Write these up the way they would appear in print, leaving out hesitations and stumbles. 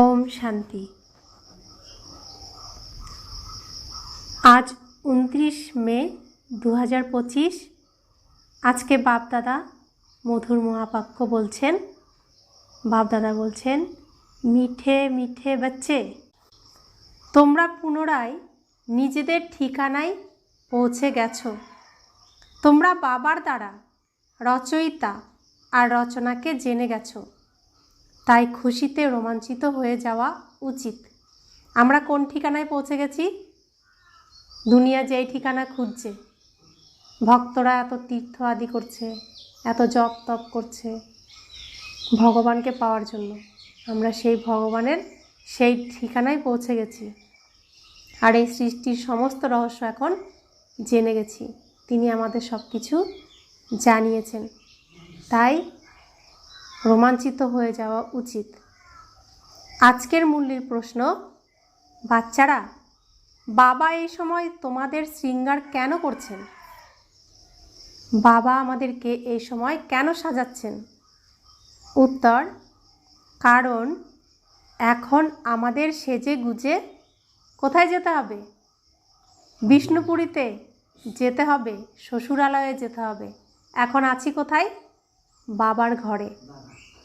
ओम शांति। आज 29 मे 2025 आज के बाप दादा मधुर महावाक्य बोलছেন। बाप दादा बोलছেন, मीठे मीठे बच्चे তোমরা পুনরায় নিজেদের ঠিকানায় পৌঁছে গেছো। তোমরা বাবার দ্বারা রচয়িতা আর রচনাকে জেনে গেছো, তাই খুশিতে রোমাঞ্চিত হয়ে যাওয়া উচিত। আমরা কোন ঠিকানায় পৌঁছে গেছি? দুনিয়া যেই ঠিকানা খুঁজছে, ভক্তরা এত তীর্থ আদি করছে, এত জপ তপ করছে ভগবানকে পাওয়ার জন্য, আমরা সেই ভগবানের সেই ঠিকানায় পৌঁছে গেছি। আর এই সৃষ্টির সমস্ত রহস্য এখন জেনে গেছি। তিনি আমাদের সব কিছু জানিয়েছেন, তাই রোমাঞ্চিত হয়ে যাওয়া উচিত। আজকের মূল্যের প্রশ্ন, বাচ্চারা বাবা এই সময় তোমাদের শৃঙ্গার কেন করছেন? বাবা আমাদেরকে এই সময় কেন সাজাচ্ছেন? উত্তর, কারণ এখন আমাদের সেজে গুজে কোথায় যেতে হবে? বিষ্ণুপুরীতে যেতে হবে, শ্বশুরালয়ে যেতে হবে। এখন আছি কোথায়? বাবার ঘরে।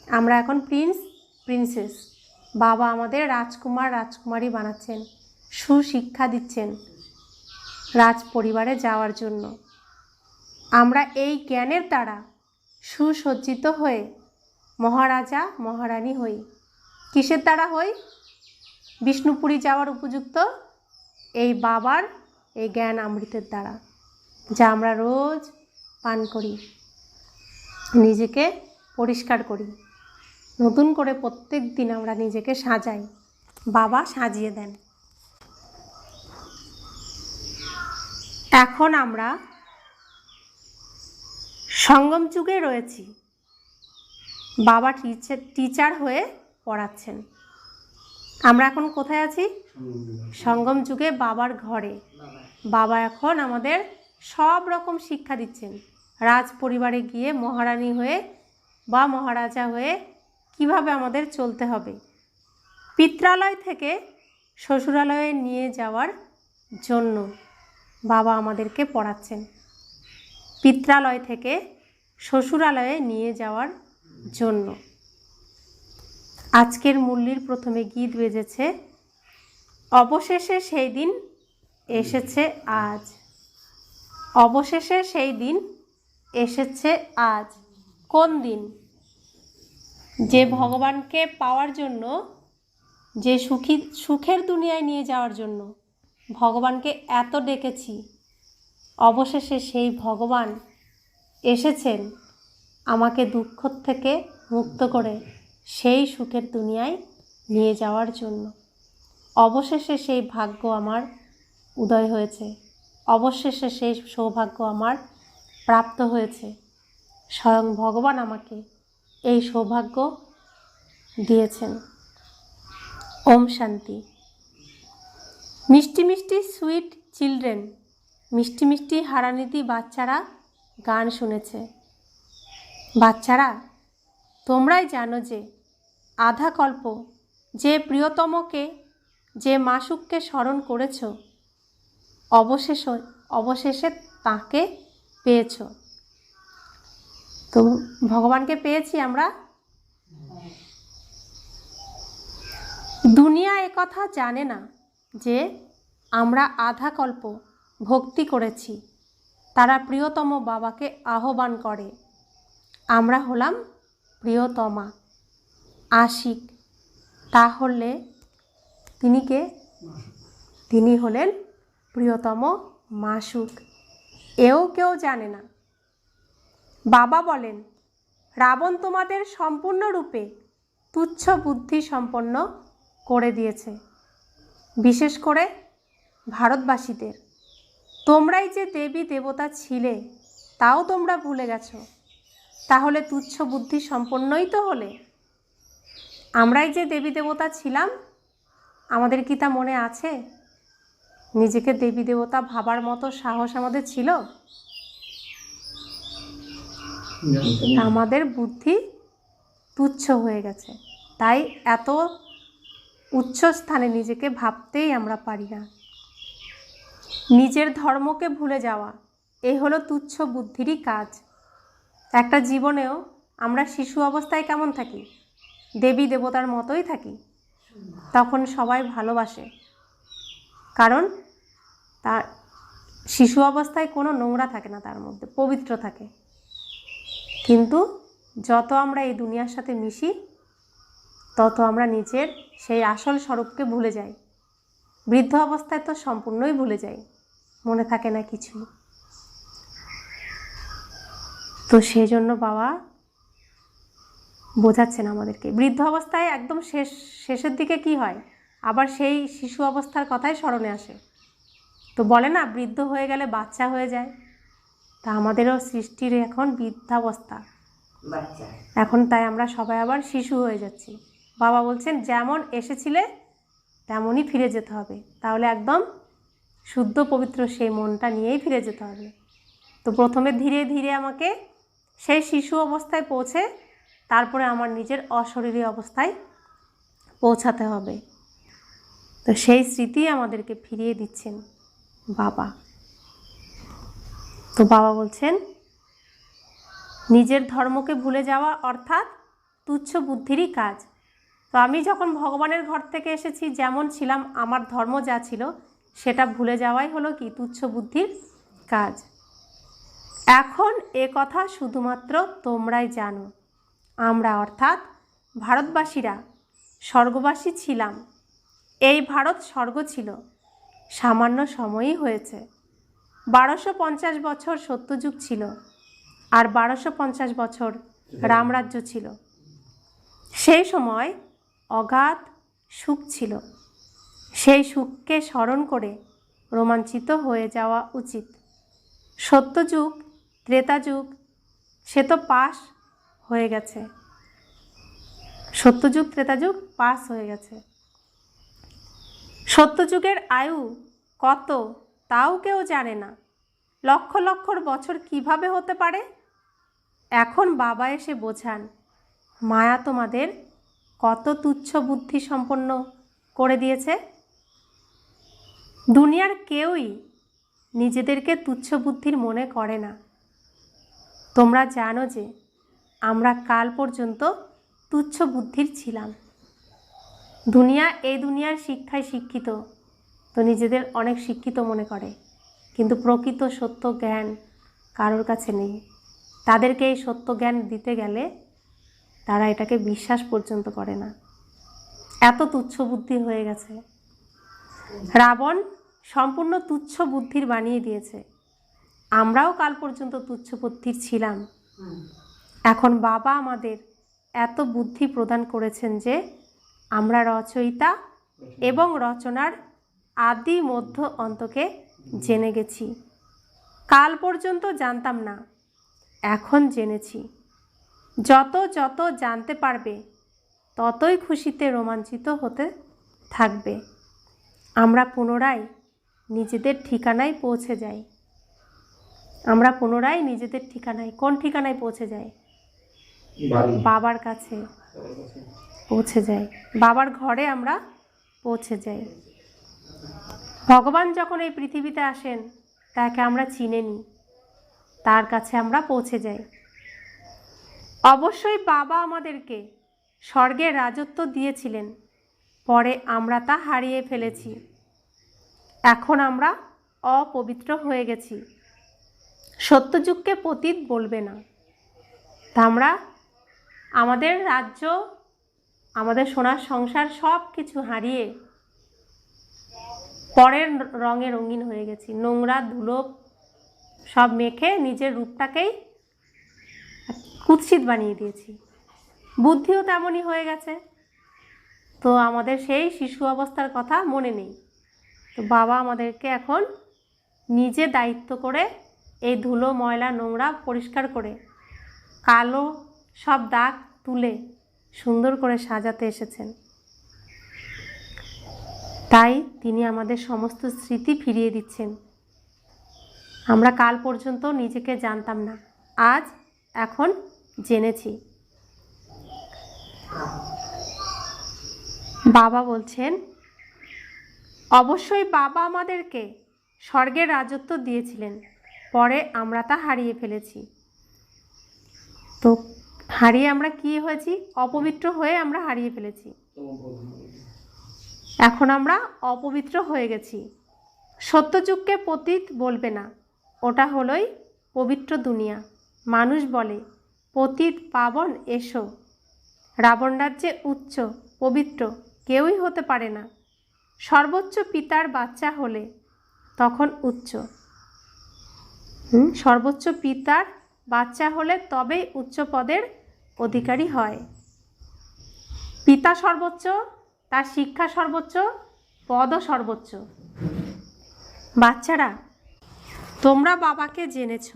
আমরা এখন প্রিন্স প্রিন্সেস। বাবা আমাদের রাজকুমার রাজকুমারী বানাচ্ছেন, সুশিক্ষা দিচ্ছেন রাজ পরিবারে যাওয়ার জন্য। আমরা এই জ্ঞানের দ্বারা সুসজ্জিত হয়ে মহারাজা মহারানী হই। কিসের দ্বারা হই? বিষ্ণুপুরী যাওয়ার উপযুক্ত এই বাবার এই জ্ঞান অমৃতের দ্বারা, যা আমরা রোজ পান করি, নিজেকে পরিষ্কার করি, নতুন করে প্রত্যেক দিন আমরা নিজেকে সাজাই। বাবা সাজিয়ে দেন। এখন আমরা সঙ্গম যুগে রয়েছি। বাবা টিচার হয়ে পড়াচ্ছেন। আমরা এখন কোথায় আছি? সঙ্গম যুগে বাবার ঘরে। বাবা এখন আমাদের সব রকম শিক্ষা দিচ্ছেন। রাজ পরিবারে গিয়ে মহারানী হয়ে বা মহারাজা হয়ে কিভাবে আমাদের চলতে হবে, পিত্রালয় থেকে শ্বশুরালয়ে নিয়ে যাওয়ার জন্য বাবা আমাদেরকে পড়াচ্ছেন। পিত্রালয় থেকে শ্বশুরালয়ে নিয়ে যাওয়ার জন্য। আজকের মুরলির প্রথমে গীত বেজেছে, অবশেষে সেই দিন এসেছে আজ। অবশেষে সেই দিন এসেছে আজ। কোন দিন? যে ভগবানকে পাওয়ার জন্য, যে সুখের দুনিয়ায় নিয়ে যাওয়ার জন্য ভগবানকে এত ডেকেছি, অবশেষে সেই ভগবান এসেছেন আমাকে দুঃখ থেকে মুক্ত করে সেই সুখের দুনিয়ায় নিয়ে যাওয়ার জন্য। অবশেষে সেই ভাগ্য আমার উদয় হয়েছে, অবশেষে সেই সৌভাগ্য আমার প্রাপ্ত হয়েছে। স্বয়ং ভগবান আমাকে এই সৌভাগ্য দিয়েছেন। ওম শান্তি। মিষ্টি মিষ্টি সুইট চিলড্রেন, মিষ্টি মিষ্টি হারানিধি বাচ্চারা গান শুনেছে। বাচ্চারা, তোমরাই জানো যে আধা কল্প যে প্রিয়তমকে, যে মাসুককে স্মরণ করেছ, অবশেষে তাকে পেয়েছ। তো ভগবানকে পেয়েছি আমরা। দুনিয়া একথা জানে না যে আমরা আধা কল্প ভক্তি করেছি। তারা প্রিয়তম বাবাকে আহ্বান করে। আমরা হলাম প্রিয়তমা, আশিক। তাহলে তিনি কে? তিনি হলেন প্রিয়তম মাসুক। এও কেউ জানে না। বাবা বলেন, রাবণ তোমাদের সম্পূর্ণরূপে তুচ্ছ বুদ্ধি সম্পন্ন করে দিয়েছে, বিশেষ করে ভারতবাসীদের। তোমরাই যে দেবী দেবতা ছিলে তাও তোমরা ভুলে গেছো। তাহলে তুচ্ছ বুদ্ধি সম্পন্নই তো হলে। আমরাই যে দেবী দেবতা ছিলাম, আমাদের কি তা মনে আছে? নিজেকে দেবী দেবতা ভাবার মতো সাহস আমাদের ছিল? আমাদের বুদ্ধি তুচ্ছ হয়ে গেছে, তাই এত উচ্চ স্থানে নিজেকে ভাবতেই আমরা পারি না। নিজের ধর্মকে ভুলে যাওয়া, এই হলো তুচ্ছ বুদ্ধিরই কাজ। একটা জীবনেও আমরা শিশু অবস্থায় কেমন থাকি? দেবী দেবতার মতোই থাকি। তখন সবাই ভালোবাসে, কারণ তার শিশু অবস্থায় কোনো নোংরা থাকে না, তার মধ্যে পবিত্র থাকে। কিন্তু যত আমরা এই দুনিয়ার সাথে মিশি, তত আমরা নিজের সেই আসল স্বরূপকে ভুলে যাই। বৃদ্ধ অবস্থায় তো সম্পূর্ণই ভুলে যাই, মনে থাকে না কিছু। তো সেই জন্য বাবা বোঝাচ্ছেন আমাদেরকে, বৃদ্ধ অবস্থায় একদম শেষের দিকে কি হয়, আবার সেই শিশু অবস্থার কথাই স্মরণে আসে। তো বলে না, বৃদ্ধ হয়ে গেলে বাচ্চা হয়ে যায়। তা আমাদেরও সৃষ্টির এখন বৃদ্ধাবস্থা, এখন তাই আমরা সবাই আবার শিশু হয়ে যাচ্ছি। বাবা বলছেন, যেমন এসেছিলে তেমনই ফিরে যেতে হবে। তাহলে একদম শুদ্ধ পবিত্র সেই মনটা নিয়েই ফিরে যেতে হবে। তো প্রথমে ধীরে ধীরে আমাকে সেই শিশু অবস্থায় পৌঁছে তারপরে আমার নিজের অশরীরী অবস্থায় পৌঁছাতে হবে। তো সেই স্মৃতি আমাদেরকে ফিরিয়ে দিচ্ছেন বাবা। তো বাবা বলছেন, নিজের ধর্মকে ভুলে যাওয়া অর্থাৎ তুচ্ছ বুদ্ধিরই কাজ। তো আমি যখন ভগবানের ঘর থেকে এসেছি, যেমন ছিলাম, আমার ধর্ম যা ছিল সেটা ভুলে যাওয়াই হলো কি তুচ্ছ বুদ্ধির কাজ। এখন এ কথা শুধুমাত্র তোমরাই জানো। আমরা অর্থাৎ ভারতবাসীরা স্বর্গবাসী ছিলাম। এই ভারত স্বর্গ ছিল, সামান্য সময়ই হয়েছে। 1250 বছর সত্যযুগ ছিল, আর 1250 বছর রামরাজ্য ছিল। সেই সময় অগাধ সুখ ছিল। সেই সুখকে স্মরণ করে রোমাঞ্চিত হয়ে যাওয়া উচিত। সত্যযুগ, ত্রেতাযুগ সে তো পাস হয়ে গেছে। সত্যযুগ ত্রেতাযুগ পাস হয়ে গেছে। সত্যযুগের আয়ু কত তাও কেউ জানে না। লক্ষ লক্ষ বছর কিভাবে হতে পারে? এখন বাবা এসে বোঝান, মায়া তোমাদের কত তুচ্ছ বুদ্ধি সম্পন্ন করে দিয়েছে। দুনিয়ার কেউই নিজেদেরকে তুচ্ছ বুদ্ধির মনে করে না। তোমরা জানো যে আমরা কাল পর্যন্ত তুচ্ছ বুদ্ধির ছিলাম। এই দুনিয়ার শিক্ষায় শিক্ষিত, তো নিজেদের অনেক শিক্ষিত মনে করে, কিন্তু প্রকৃত সত্য জ্ঞান কারোর কাছে নেই। তাদেরকে এই সত্য জ্ঞান দিতে গেলে তারা এটাকে বিশ্বাস পর্যন্ত করে না, এত তুচ্ছ বুদ্ধি হয়ে গেছে। রাবণ সম্পূর্ণ তুচ্ছ বুদ্ধির বানিয়ে দিয়েছে। আমরাও কাল পর্যন্ত তুচ্ছ বুদ্ধির ছিলাম। এখন বাবা আমাদের এত বুদ্ধি প্রদান করেছেন যে আমরা রচয়িতা এবং রচনার আদি মধ্য অন্তকে জেনে গেছি। কাল পর্যন্ত জানতাম না, এখন জেনেছি। যত যত জানতে পারবে ততই খুশিতে রোমাঞ্চিত হতে থাকবে। আমরা পুনরায় নিজেদের ঠিকানায় পৌঁছে যাই। আমরা পুনরায় নিজেদের ঠিকানায়, কোন ঠিকানায় পৌঁছে যাই? বাবার কাছে পৌঁছে যাই, বাবার ঘরে আমরা পৌঁছে যাই। ভগবান যখন এই পৃথিবীতে আসেন, তাকে আমরা চিনে নিই, তার কাছে আমরা পৌঁছে যাই। অবশ্যই বাবা আমাদেরকে স্বর্গের রাজত্ব দিয়েছিলেন, পরে আমরা তা হারিয়ে ফেলেছি। এখন আমরা অপবিত্র হয়ে গেছি। সত্যযুগকে পতিত বলবে না। তা আমরা আমাদের রাজ্য, আমাদের সোনার সংসার সব কিছু হারিয়ে পরের রঙে রঙিন হয়ে গেছি। নোংরা ধুলো সব মেখে নিজের রূপটাকেই কুৎসিত বানিয়ে দিয়েছি। বুদ্ধিও তেমনই হয়ে গেছে। তো আমাদের সেই শিশু অবস্থার কথা মনে নেই। তো বাবা আমাদেরকে এখন নিজে দায়িত্ব করে এই ধুলো ময়লা নোংরা পরিষ্কার করে কালো সব দাগ তুলে সুন্দর করে সাজাতে এসেছেন। তাই তিনি আমাদের সমস্ত স্মৃতি ফিরিয়ে দিচ্ছেন। আমরা কাল পর্যন্ত নিজেকে জানতাম না, আজ এখন জেনেছি। বাবা বলছেন, অবশ্যই বাবা আমাদেরকে স্বর্গের রাজত্ব দিয়েছিলেন, পরে আমরা তা হারিয়ে ফেলেছি। তো হারিয়ে আমরা কি হয়েছি? অপবিত্র হয়ে আমরা হারিয়ে ফেলেছি। এখন আমরা অপবিত্র হয়ে গেছি। সত্যযুগকে পতিত বলবে না, ওটা হলোই পবিত্র দুনিয়া। মানুষ বলে, পতিত পাবন এসো। রাবণ রাজ্যে উচ্চ পবিত্র কেউই হতে পারে না। সর্বোচ্চ পিতার বাচ্চা হলে তখন উচ্চ। সর্বোচ্চ পিতার বাচ্চা হলে তবেই উচ্চ পদের অধিকারী হয়। পিতা সর্বোচ্চ, তার শিক্ষা সর্বোচ্চ, পদও সর্বোচ্চ। বাচ্চারা, তোমরা বাবাকে জেনেছ,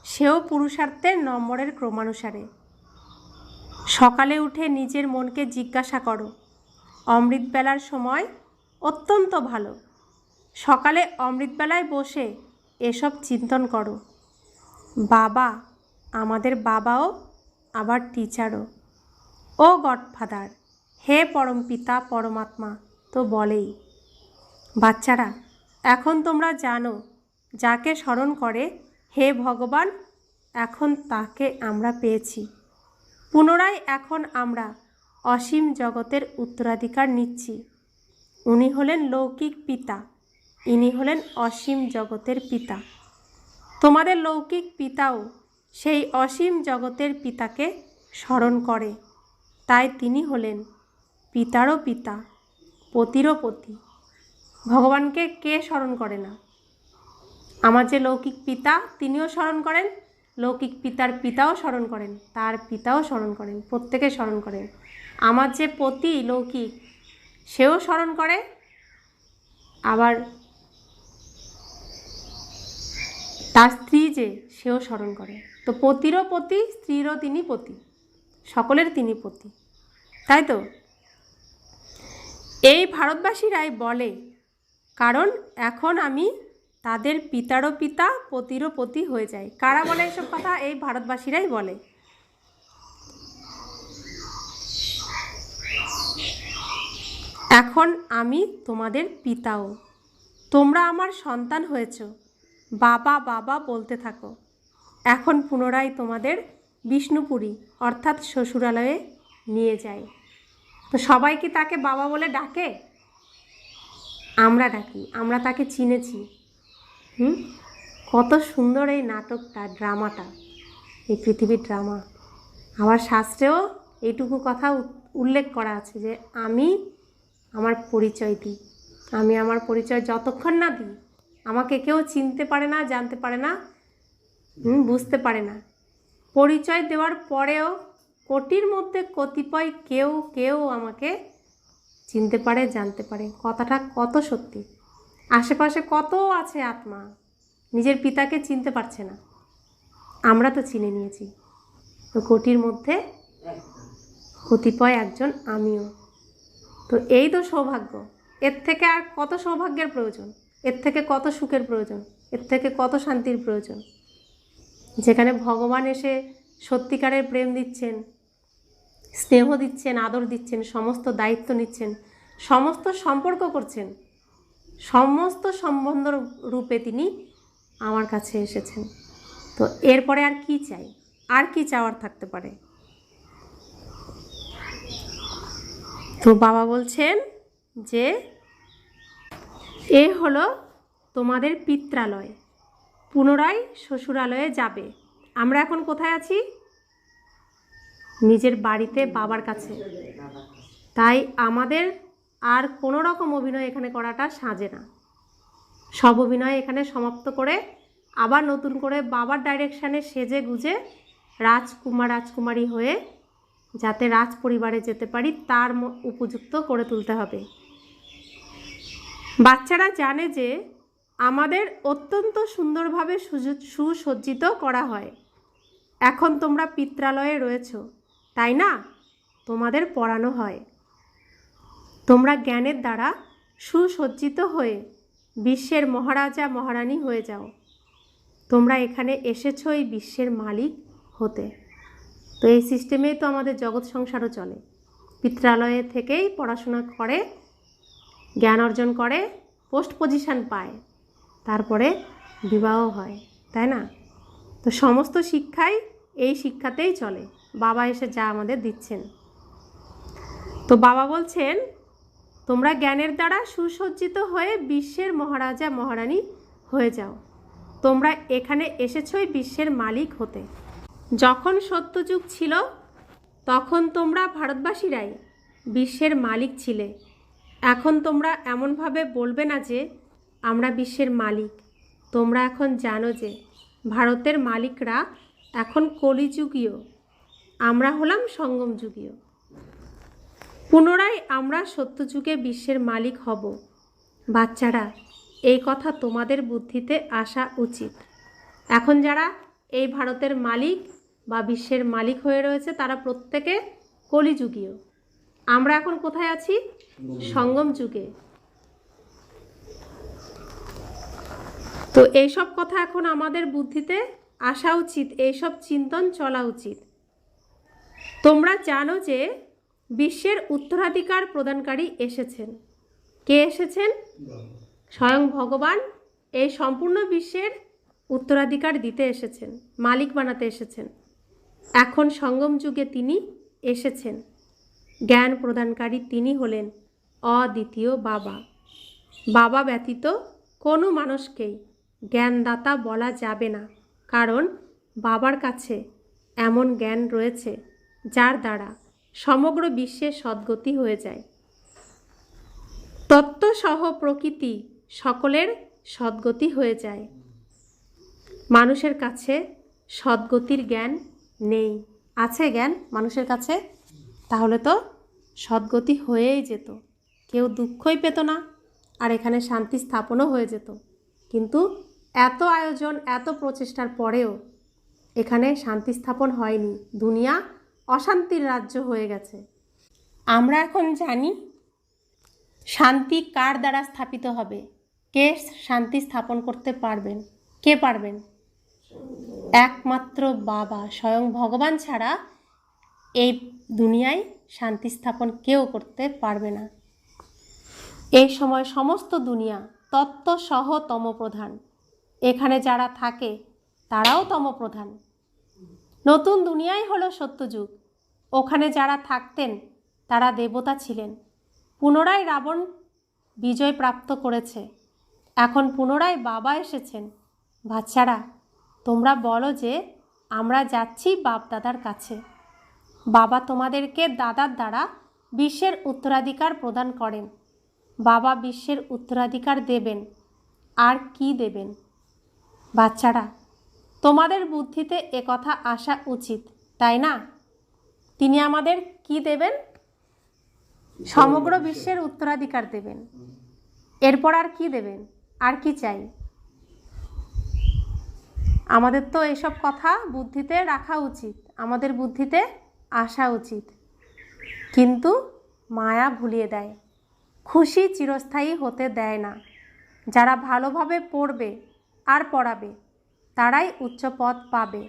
সেও পুরুষার্থের নম্বরের ক্রমানুসারে। সকালে উঠে নিজের মনকে জিজ্ঞাসা করো, অমৃতবেলার সময় অত্যন্ত ভালো। সকালে অমৃতবেলায় বসে এসব চিন্তন করো। বাবা আমাদের বাবাও, আবার টিচারও। ও গডফাদার, হে পরমপিতা পরমাত্মা তো বলেই। বাচ্চারা, এখন তোমরা জানো, যাকে স্মরণ করে হে ভগবান, এখন তাকে আমরা পেয়েছি। পুনরায় এখন আমরা অসীম জগতের উত্তরাধিকার নিচ্ছি। উনি হলেন লৌকিক পিতা, ইনি হলেন অসীম জগতের পিতা। তোমাদের লৌকিক পিতাও সেই অসীম জগতের পিতাকে স্মরণ করে, তাই তিনি হলেন পিতারও পিতা, পতিরও পতি। ভগবানকে কে স্মরণ করে না? আমার যে লৌকিক পিতা, তিনিও স্মরণ করেন, লৌকিক পিতার পিতাও স্মরণ করেন, তার পিতাও স্মরণ করেন, প্রত্যেকে স্মরণ করেন। আমার যে পতি লৌকিক, সেও স্মরণ করে, আবার তার স্ত্রী যে, সেও স্মরণ করে। তো পতিরও পতি, স্ত্রীরও তিনি পতি, সকলের তিনি পতি, তাই তো? এই ভারতবাসীরাই বলে, কারণ এখন আমি তাদের পিতারও পিতা, পতিরও পতি হয়ে যাই। কারা বলে এসব কথা? এই ভারতবাসীরাই বলে। এখন আমি তোমাদের পিতাও, তোমরা আমার সন্তান হয়েছ। বাবা বাবা বলতে থাকো। এখন পুনরায় তোমাদের বিষ্ণুপুরী অর্থাৎ শ্বশুরালয়ে নিয়ে যাই। তো সবাই কি তাকে বাবা বলে ডাকে? আমরা ডাকি, আমরা তাকে চিনেছি। কত সুন্দর এই নাটকটা, ড্রামাটা, এই পৃথিবীর ড্রামা। আমার শাস্ত্রেও এইটুকু কথা উল্লেখ করা আছে যে আমি আমার পরিচয় দিই। আমি আমার পরিচয় যতক্ষণ না দিই, আমাকে কেউ চিনতে পারে না, জানতে পারে না, বুঝতে পারে না। পরিচয় দেওয়ার পরেও কোটির মধ্যে কতিপয় কেউ কেউ আমাকে চিনতে পারে, জানতে পারে। কথাটা কত সত্যি। আশেপাশে কত আছে আত্মা, নিজের পিতাকে চিনতে পারছে না। আমরা তো চিনে নিয়েছি। তো কোটির মধ্যে কতিপয় একজন আমিও। তো এই তো সৌভাগ্য। এর থেকে আর কত সৌভাগ্যের প্রয়োজন? এর থেকে কত সুখের প্রয়োজন? এর থেকে কত শান্তির প্রয়োজন? যেখানে ভগবান এসে সত্যিকারের প্রেম দিচ্ছেন, স্নেহ দিচ্ছেন, আদর দিচ্ছেন, সমস্ত দায়িত্ব নিচ্ছেন, সমস্ত সম্পর্ক করছেন, সমস্ত সম্বন্ধ রূপে তিনি আমার কাছে এসেছেন। তো এরপরে আর কি চাই? আর কি চাওয়ার থাকতে পারে? তো বাবা বলছেন যে এ হলো তোমাদের পিত্রালয়, পুনরায় শ্বশুরালয়ে যাবে। আমরা এখন কোথায় আছি? নিজের বাড়িতে, বাবার কাছে। তাই আমাদের আর কোনো রকম অভিনয় এখানে করাটা সাজে না। সব অভিনয় এখানে সমাপ্ত করে আবার নতুন করে বাবার ডাইরেকশানে সেজে গুজে রাজকুমার রাজকুমারী হয়ে যাতে রাজ পরিবারে যেতে পারি, তার উপযুক্ত করে তুলতে হবে। বাচ্চারা জানে যে আমাদের অত্যন্ত সুন্দরভাবে সুসজ্জিত করা হয়। এখন তোমরা পিত্রালয়ে রয়েছ, তাই না? তোমাদের পড়ানো হয়। তোমরা জ্ঞানের দ্বারা সুসজ্জিত হয়ে বিশ্বের মহারাজা মহারানী হয়ে যাও। তোমরা এখানে এসেছো এই বিশ্বের মালিক হতে। তো এই সিস্টেমেই তো আমাদের জগৎ সংসারও চলে। পিত্রালয়ে থেকেই পড়াশোনা করে, জ্ঞান অর্জন করে, পোস্ট পজিশন পায়, তারপরে বিবাহ হয়, তাই না? তো সমস্ত শিক্ষাই এই শিক্ষাতেই চলে। বাবা এসে যা আমাদের দিচ্ছেন। তো বাবা বলছেন, তোমরা জ্ঞানের দ্বারা সুসজ্জিত হয়ে বিশ্বের মহারাজা মহারানী হয়ে যাও। তোমরা এখানে এসেছই বিশ্বের মালিক হতে। যখন সত্যযুগ ছিল তখন তোমরা ভারতবাসীরাই বিশ্বের মালিক ছিলে। এখন তোমরা এমনভাবে বলবে না যে আমরা বিশ্বের মালিক। তোমরা এখন জানো যে ভারতের মালিকরা এখন কলিযুগীয়, আমরা হলাম সঙ্গমযুগীয়। পুনরায় আমরা সত্যযুগে বিশ্বের মালিক হব। বাচ্চারা, এই কথা তোমাদের বুদ্ধিতে আসা উচিত। এখন যারা এই ভারতের মালিক বা বিশ্বের মালিক হয়ে রয়েছে তারা প্রত্যেকে কলিযুগীয়। আমরা এখন কোথায় আছি? সঙ্গম যুগে। তো এইসব কথা এখন আমাদের বুদ্ধিতে আসা উচিত, এইসব চিন্তন চলা উচিত। তোমরা জানো যে বিশ্বের উত্তরাধিকার প্রদানকারী এসেছেন। কে এসেছেন? স্বয়ং ভগবান এই সম্পূর্ণ বিশ্বের উত্তরাধিকার দিতে এসেছেন, মালিক বানাতে এসেছেন। এখন সঙ্গম যুগে তিনি এসেছেন। জ্ঞান প্রদানকারী তিনি হলেন অদ্বিতীয় বাবা। বাবা ব্যতীত কোনো মানুষকেই জ্ঞানদাতা বলা যাবে না, কারণ বাবার কাছে এমন জ্ঞান রয়েছে যার দ্বারা সমগ্র বিশ্বের সদ্গতি হয়ে যায়। তত্ত্বসহ প্রকৃতি সকলের সদ্গতি হয়ে যায়। মানুষের কাছে সদ্গতির জ্ঞান নেই। আছে জ্ঞান মানুষের কাছে, তাহলে তো সদ্গতি হয়েই যেত, কেউ দুঃখই পেত না, আর এখানে শান্তি স্থাপনও হয়ে যেত। কিন্তু এত আয়োজন, এত প্রচেষ্টার পরেও এখানে শান্তি স্থাপন হয়নি। দুনিয়া অশান্তির রাজ্য হয়ে গেছে। আমরা এখন জানি শান্তি কার দ্বারা স্থাপিত হবে, কে শান্তি স্থাপন করতে পারবেন। কে পারবেন? একমাত্র বাবা, স্বয়ং ভগবান ছাড়া এই দুনিয়ায় শান্তি স্থাপন কেউ করতে পারবে না। এই সময় সমস্ত দুনিয়া তত্ত্বসহ তমপ্রধান। এখানে যারা থাকে তারাও তমপ্রধান। নতুন দুনিয়াই হলো সত্যযুগ। ওখানে যারা থাকতেন তারা দেবতা ছিলেন। পুনরায় রাবণ বিজয় প্রাপ্ত করেছে। এখন পুনরায় বাবা এসেছেন। বাচ্চারা, তোমরা বলো যে আমরা যাচ্ছি বাপ দাদার কাছে। বাবা তোমাদেরকে দাদার দ্বারা বিশ্বের উত্তরাধিকার প্রদান করেন। বাবা বিশ্বের উত্তরাধিকার দেবেন। আর কি দেবেন? বাচ্চারা, তোমাদের বুদ্ধিতে একথা আসা উচিত, তাই না? তিনি আমাদের কি দেবেন? সমগ্র বিশ্বের উত্তরাধিকার দেবেন। এরপর আর কি দেবেন? আর কি চাই? আমাদের তো এসব কথা বুদ্ধিতে রাখা উচিত, আমাদের বুদ্ধিতে আসা উচিত। কিন্তু মায়া ভুলিয়ে দেয়, খুশি চিরস্থায়ী হতে দেয় না। যারা ভালোভাবে পড়বে আর পড়াবে তারাই উচ্চ পদ পাবে।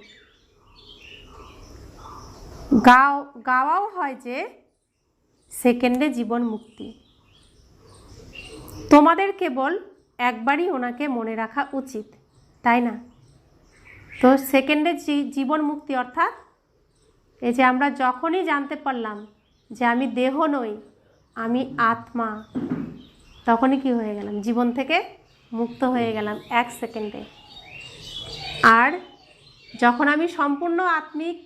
গাওয়াও হয় যে সেকেন্ডে জীবন মুক্তি। তোমাদের কেবল একবারই ওনাকে মনে রাখা উচিত, তাই না? তো সেকেন্ডে জীবন মুক্তি অর্থাৎ এই যে আমরা যখনই জানতে পারলাম যে আমি দেহ নই, আমি আত্মা, তখনই কি হয়ে গেলাম? জীবন থেকে মুক্ত হয়ে গেলাম এক সেকেন্ডে। আর যখন আমি সম্পূর্ণ আত্মিক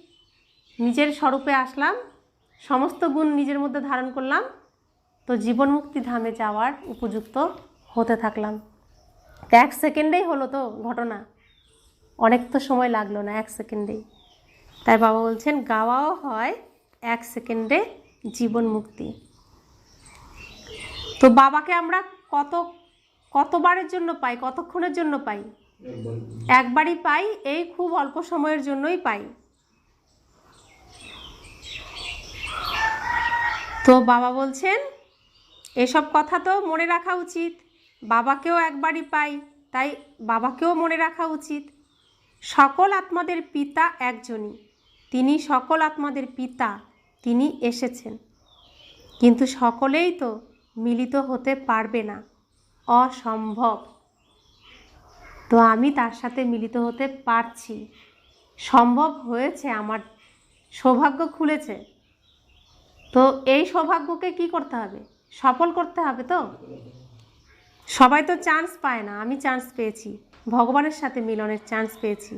নিজের স্বরূপে আসলাম, সমস্ত গুণ নিজের মধ্যে ধারণ করলাম, তো জীবন মুক্তি ধামে যাওয়ার উপযুক্ত হতে থাকলাম। এক সেকেন্ডেই হলো তো ঘটনা, অনেক তো সময় লাগলো না, এক সেকেন্ডেই। তাই বাবা বলছেন গাওয়াও হয় এক সেকেন্ডে জীবন মুক্তি। তো বাবাকে আমরা কতবারের জন্য পাই, কতক্ষণের জন্য পাই? একবারই পাই, এই খুব অল্প সময়ের জন্যই পাই। তো বাবা বলছেন এসব কথা তো মনে রাখা উচিত। বাবাকেও একবারই পাই, তাই বাবাকেও মনে রাখা উচিত। সকল আত্মাদের পিতা একজনই, তিনি সকল আত্মাদের পিতা, তিনি এসেছেন। কিন্তু সকলেই তো মিলিত হতে পারবে না, অসম্ভব। তো আমি তার সাথে মিলিত হতে পারছি, সম্ভব হয়েছে, আমার সৌভাগ্য খুলেছে। তো এই সৌভাগ্যকে কি করতে হবে? সফল করতে হবে। তো সবাই তো চান্স পায় না, আমি চান্স পেয়েছি, ভগবানের সাথে মিলনের চান্স পেয়েছি।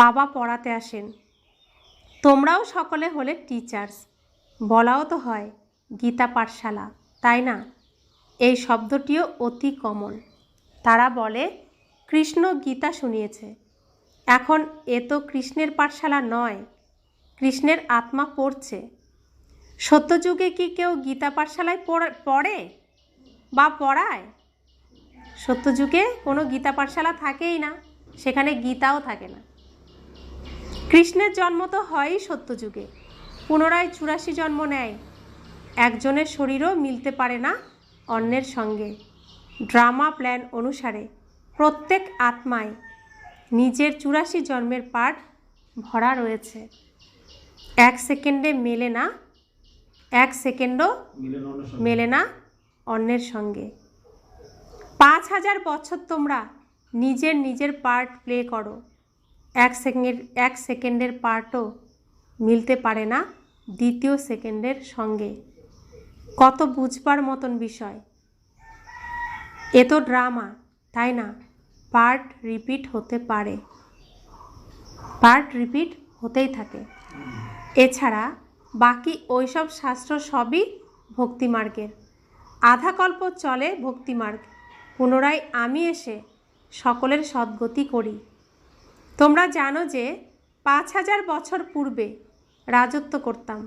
বাবা পড়াতে আসেন, তোমরাও সকলে হলে টিচার্স। বলাও তো হয় গীতা পাঠশালা, তাই না? এই শব্দটিও অতি কমন। তারা বলে কৃষ্ণ গীতা শুনিয়েছে। এখন এ তো কৃষ্ণের পাঠশালা নয়, কৃষ্ণের আত্মা পড়ছে। সত্যযুগে কি কেউ গীতা পাঠশালায় পড়ে বা পড়ায়? সত্যযুগে কোনো গীতা পাঠশালা থাকেই না, সেখানে গীতাও থাকে না। কৃষ্ণের জন্ম তো হয়ই সত্যযুগে, পুনরায় 84 জন্ম নেয়। একজনের শরীরও মিলতে পারে না অন্যের সঙ্গে। ড্রামা প্ল্যান অনুসারে প্রত্যেক আত্মায় নিজের 84 জন্মের পাঠ ভরা রয়েছে। 1 সেকেন্ডে মেলে না, 1 সেকেন্ডও মেলে না অন্যের সঙ্গে। 5000 বছর তোমরা নিজের নিজের পার্ট প্লে করো, 1 সেকেন্ডের পার্টও মিলতে পারে না দ্বিতীয় সেকেন্ডের সঙ্গে। কত বুঝবার মতন বিষয়। এ তো ড্রামা, তাই না? পার্ট রিপিট হতে পারে, পার্ট রিপিট হতেই থাকে। এছাড়া বাকি ওইসব শাস্ত্র সবই ভক্তিমার্গের। আধা কল্প চলে ভক্তিমার্গ, পুনরায় আমি এসে সকলের সদ্গতি করি। তোমরা জানো যে 5000 বছর পূর্বে রাজত্ব করতাম,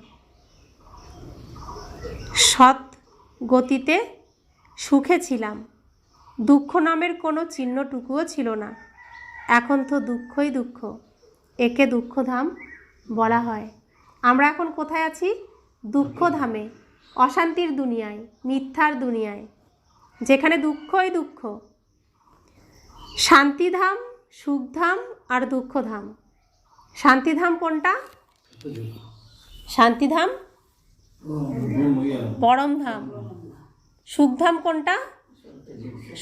সৎ গতিতে সুখে ছিলাম, দুঃখ নামের কোনো চিহ্নটুকুও ছিল না। এখন তো দুঃখই দুঃখ, একে দুঃখধাম বলা হয়। আমরা এখন কোথায় আছি? দুঃখধামে, অশান্তির দুনিয়ায়, মিথ্যার দুনিয়ায়, যেখানে দুঃখই দুঃখ। শান্তিধাম, সুখধাম আর দুঃখধাম। শান্তিধাম কোনটা? শান্তিধাম পরমধাম। সুখধাম কোনটা?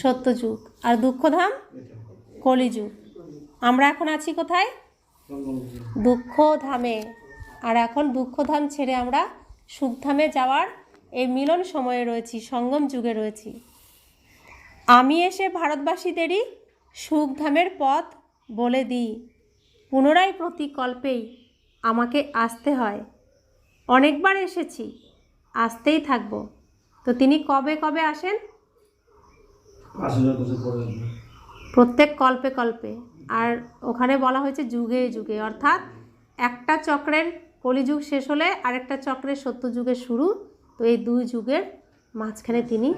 সত্যযুগ। আর দুঃখধাম কলিযুগ। আমরা এখন আছি কোথায়? দুঃখধামে। আর এখন দুঃখধাম ছেড়ে আমরা সুখধামে যাওয়ার এই মিলন সময়ে রয়েছি, সঙ্গম যুগে রয়েছি। আমি এসে ভারতবাসীদেরই সুখধামের পথ বলে দিই। পুনরায় প্রতি কল্পেই আমাকে আসতে হয়। অনেকবার এসেছি, আসতেই থাকব। তো তিনি কবে কবে আসেন? প্রত্যেক কল্পে কল্পে। আর ওখানে বলা হয়েছে যুগে যুগে, অর্থাৎ একটা চক্রের কলিযুগ শেষ হলে আরেকটা চক্রের সত্যযুগের শুরু। তো এই দুই যুগের মাঝখানে তিনি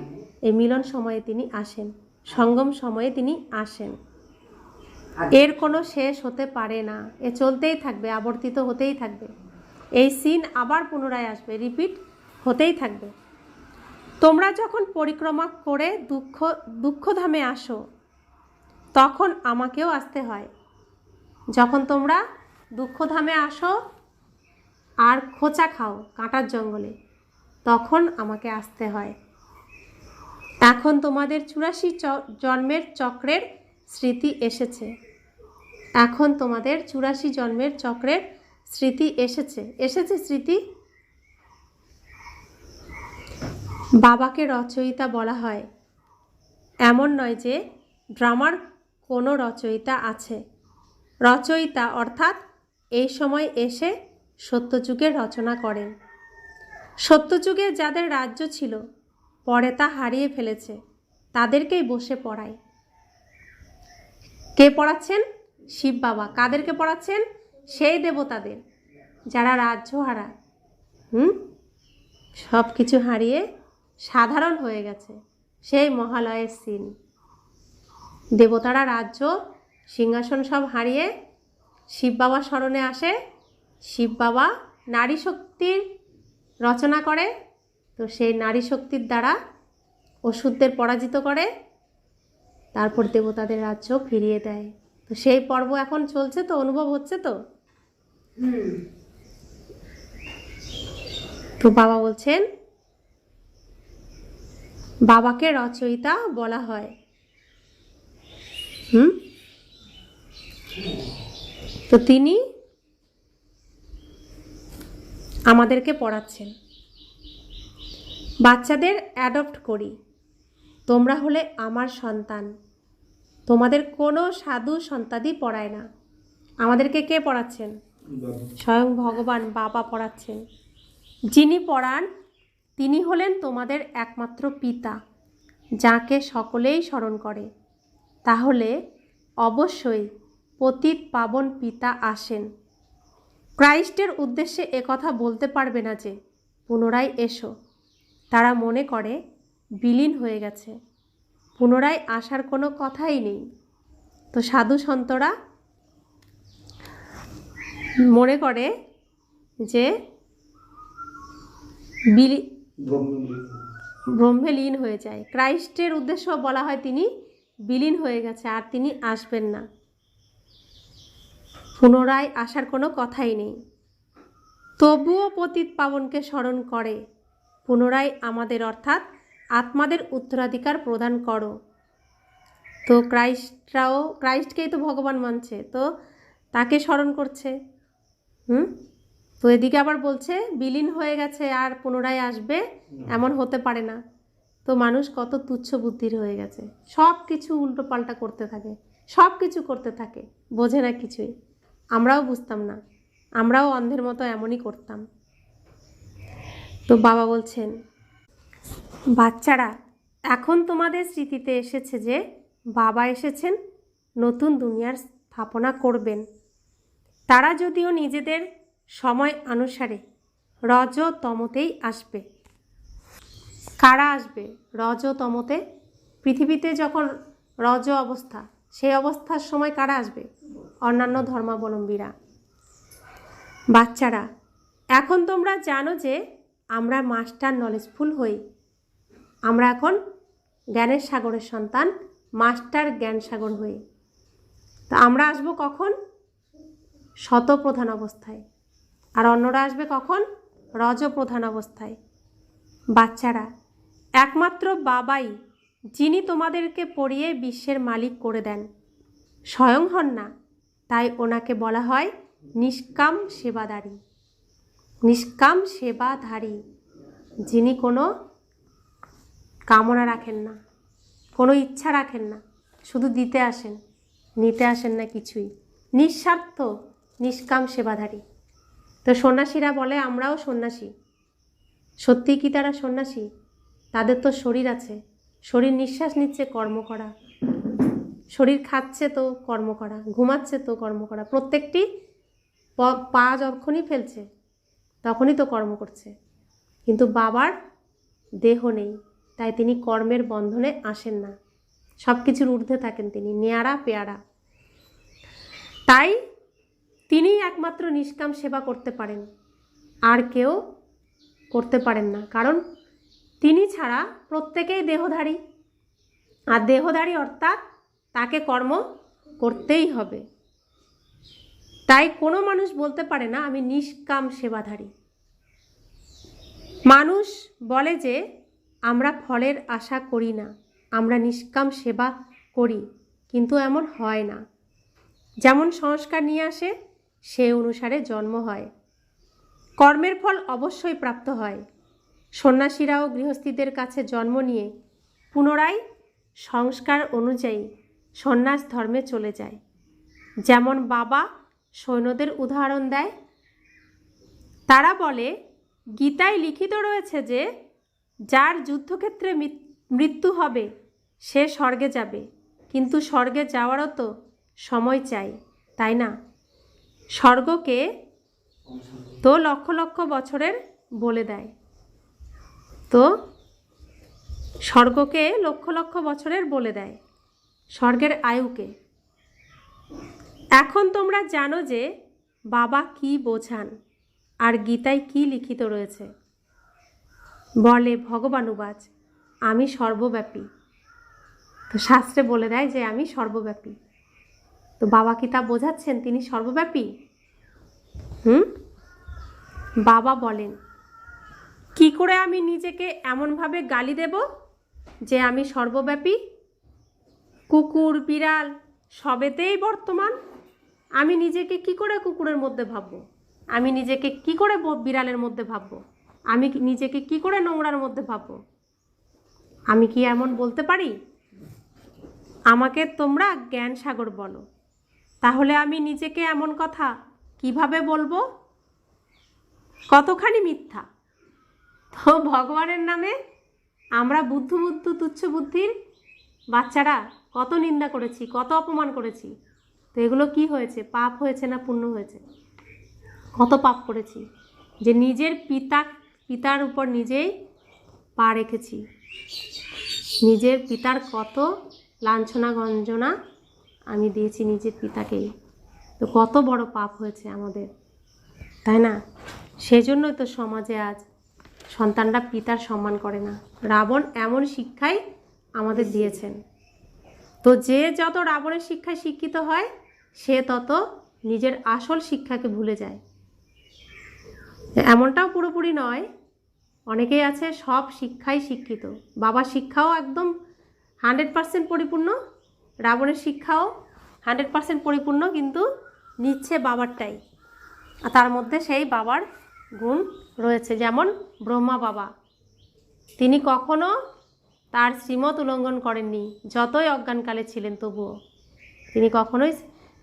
এই মিলন সময়ে তিনি আসেন, সঙ্গম সময়ে তিনি আসেন। এর কোনো শেষ হতে পারে না, এ চলতেই থাকবে, আবর্তিত হতেই থাকবে। এই সিন আবার পুনরায় আসবে, রিপিট হতেই থাকবে। তোমরা যখন পরিক্রমা করে দুঃখধামে আসো, তখন আমাকেও আসতে হয়। যখন তোমরা দুঃখধামে আসো আর খোঁচা খাও কাঁটার জঙ্গলে, তখন আমাকে আসতে হয়। এখন তোমাদের 84 জন্মের চক্রের স্মৃতি এসেছে। এখন তোমাদের 84 জন্মের চক্রের স্মৃতি এসেছে স্মৃতি। বাবাকে রচয়িতা বলা হয়, এমন নয় যে ড্রামার কোনো রচয়িতা আছে। রচয়িতা অর্থাৎ এই সময় এসে সত্যযুগের রচনা করেন। সত্যযুগে যাদের রাজ্য ছিল, পরে তা হারিয়ে ফেলেছে, তাদেরকেই বসে পড়ায়। কে পড়াচ্ছেন? শিব বাবা। কাদেরকে পড়াচ্ছেন? সেই দেবতাদের যারা রাজ্য হারা, সব কিছু হারিয়ে সাধারণ হয়ে গেছে। সেই মহালয়ের সিন, দেবতারা রাজ্য সিংহাসন সব হারিয়ে শিব বাবা স্মরণে আসে। শিব বাবা নারী শক্তির রচনা করে, তো সেই নারী শক্তির দ্বারা অসুরদের পরাজিত করে, তারপর দেবতাদের রাজ্য ফিরিয়ে দেয়। তো সেই পর্ব এখন চলছে, তো অনুভব হচ্ছে তো। তো বাবা বলছেন, বাবাকে রচয়িতা বলা হয়। তো তিনি আমাদেরকে পড়াচ্ছেন। বাচ্চাদের অ্যাডপ্ট করি, তোমরা হলে আমার সন্তান। তোমাদের কোনো সাধু সন্তাদি পড়ায় না। আমাদেরকে কে পড়াচ্ছেন? স্বয়ং ভগবান বাবা পড়াচ্ছেন। যিনি পড়ান তিনি হলেন তোমাদের একমাত্র পিতা, যাকে সকলেই স্মরণ করে। তাহলে অবশ্যই পতিত পাবন পিতা আসেন। ক্রাইস্টের উদ্দেশ্যে একথা বলতে পারবে না যে পুনরায় এসো। তারা মনে করে বিলীন হয়ে গেছে, পুনরায় আসার কোনো কথাই নেই। তো সাধু সন্তরা মনে করে যে ব্রহ্মে লীন হয়ে যায়। ক্রাইস্টের উদ্দেশ্য বলা হয় তিনি বিলীন হয়ে গেছে আর তিনি আসবেন না, পুনরায় আসার কোনো কথাই নেই। তবুও পতিত পাবনকে স্মরণ করে, পুনরায় আমাদের অর্থাৎ আত্মাদের উত্তরাধিকার প্রদান করো। তো ক্রাইস্টকেই তো ভগবান মানছে, তো তাকে স্মরণ করছে। তো এদিকে আবার বলছে বিলীন হয়ে গেছে আর পুনরায় আসবে, এমন হতে পারে না। তো মানুষ কত তুচ্ছ বুদ্ধির হয়ে গেছে, সব কিছু উল্টো পাল্টা করতে থাকে, সব কিছু করতে থাকে, বোঝে না কিছুই। আমরাও বুঝতাম না, আমরাও অন্ধের মতো এমনই করতাম। তো বাবা বলছেন, বাচ্চারা এখন তোমাদের স্মৃতিতে এসেছে যে বাবা এসেছেন, নতুন দুনিয়ার স্থাপনা করবেন। তারা যদিও নিজেদের সময় অনুসারে রজতমতেই আসবে। কারা আসবে রজতমতে? পৃথিবীতে যখন রজ অবস্থা, সেই অবস্থার সময় কারা আসবে? অন্যান্য ধর্মাবলম্বীরা। বাচ্চারা এখন তোমরা জানো যে আমরা মাস্টার নলেজফুল হই। আমরা এখন জ্ঞানের সাগরের সন্তান, মাস্টার জ্ঞান সাগর হই। তা আমরা আসবো কখন? শতপ্রধান অবস্থায়। আর অন্যরা আসবে কখন? রজপ্রধান অবস্থায়। বাচ্চারা একমাত্র বাবাই যিনি তোমাদেরকে পড়িয়ে বিশ্বের মালিক করে দেন, স্বয়ং হন না, তাই ওনাকে বলা হয় নিষ্কাম সেবাদারী। নিষ্কাম সেবাধারী, যিনি কোনো কামনা রাখেন না, কোনো ইচ্ছা রাখেন না, শুধু দিতে আসেন, নিতে আসেন না কিছুই। নিঃস্বার্থ নিষ্কাম সেবাধারী। তো সন্ন্যাসীরা বলে আমরাও সন্ন্যাসী। সত্যি কি তারা সন্ন্যাসী? তাদের তো শরীর আছে, শরীর নিঃশ্বাস নিচ্ছে, কর্ম করা, শরীর খাচ্ছে তো কর্ম করা, ঘুমাচ্ছে তো কর্ম করা, প্রত্যেকটি পা যখনই ফেলছে তখনই তো কর্ম করছে। কিন্তু বাবার দেহ নেই, তাই তিনি কর্মের বন্ধনে আসেন না, সব কিছুর ঊর্ধ্বে থাকেন, তিনি নেয়ারা পেয়ারা। তাই তিনি একমাত্র নিষ্কাম সেবা করতে পারেন, আর কেউ করতে পারেন না। কারণ তিনি ছাড়া প্রত্যেকেই দেহধারী, আর দেহধারী অর্থাৎ তাকে কর্ম করতেই হবে। তাই কোনো মানুষ বলতে পারে না আমি নিষ্কাম সেবাধারী। মানুষ বলে যে আমরা ফলের আশা করি না, আমরা নিষ্কাম সেবা করি, কিন্তু এমন হয় না। যেমন সংস্কার নিয়ে আসে সে অনুসারে জন্ম হয়, কর্মের ফল অবশ্যই প্রাপ্ত হয়। সন্ন্যাসীরাও গৃহস্থীদের কাছে জন্ম নিয়ে পুনরায় সংস্কার অনুযায়ী সন্ন্যাস ধর্মে চলে যায়। যেমন বাবা সৈন্যদের উদাহরণ দেয়। তারা বলে গীতায় লিখিত রয়েছে যে যার যুদ্ধক্ষেত্রে মৃত্যু হবে সে স্বর্গে যাবে, কিন্তু স্বর্গে যাওয়ারও তো সময় চাই, তাই না? স্বর্গকে তো লক্ষ লক্ষ বছরের বলে দেয়, তো স্বর্গকে লক্ষ লক্ষ বছরের বলে দেয়, স্বর্গের আয়ুকে। এখন তোমরা জানো যে বাবা কি বোঝান আর গীতায় কি লিখিত রয়েছে। বলে ভগবানুবাচ আমি সর্বব্যাপী। তো শাস্ত্রে বলে দেয় যে আমি সর্বব্যাপী। তো বাবা কি তা বোঝাচ্ছেন তিনি সর্বব্যাপী? বাবা বলেন কি করে আমি নিজেকে এমনভাবে গালি দেব যে আমি সর্বব্যাপী? কুকুর বিড়াল সবেতেই বর্তমান। আমি নিজেকে কি করে কুকুরের মধ্যে ভাববো? আমি নিজেকে কি করে বিড়ালের মধ্যে ভাববো? আমি নিজেকে কি করে নোংরার মধ্যে ভাববো? আমি কি এমন বলতে পারি? আমাকে তোমরা জ্ঞান সাগর বলো, তাহলে আমি নিজেকে এমন কথা কিভাবে বলবো? কতখানি মিথ্যা! তো ভগবানের নামে আমরা বুদ্ধ তুচ্ছ বুদ্ধির বাচ্চারা কত নিন্দা করেছি, কত অপমান করেছি। তো এগুলো কি হয়েছে? পাপ হয়েছে না পুণ্য হয়েছে? কত পাপ করেছি যে নিজের পিতার উপর নিজেই পা রেখেছি। নিজের পিতার কত লাঞ্ছনা গঞ্জনা আমি দিয়েছি নিজের পিতাকেই। তো কত বড় পাপ হয়েছে আমাদের, তাই না? সেজন্যই তো সমাজে আজ সন্তানরা পিতার সম্মান করে না। রাবণ এমন শিক্ষাই আমাদের দিয়েছেন। তো যে যত রাবণের শিক্ষায় শিক্ষিত হয়, সে তত নিজের আসল শিক্ষাকে ভুলে যায়। এমনটাও পুরোপুরি নয়, অনেকেই আছে সব শিক্ষাই শিক্ষিত, বাবার শিক্ষাও একদম 100% পরিপূর্ণ, রাবণের শিক্ষাও 100% পরিপূর্ণ, কিন্তু নিচ্ছে বাবারটাই। আর তার মধ্যে সেই বাবার গুণ রয়েছে। যেমন ব্রহ্মা বাবা, তিনি কখনো তার শ্রীমত উল্লঙ্ঘন করেননি, যতই অজ্ঞানকালে ছিলেন তবুও। তিনি কখনোই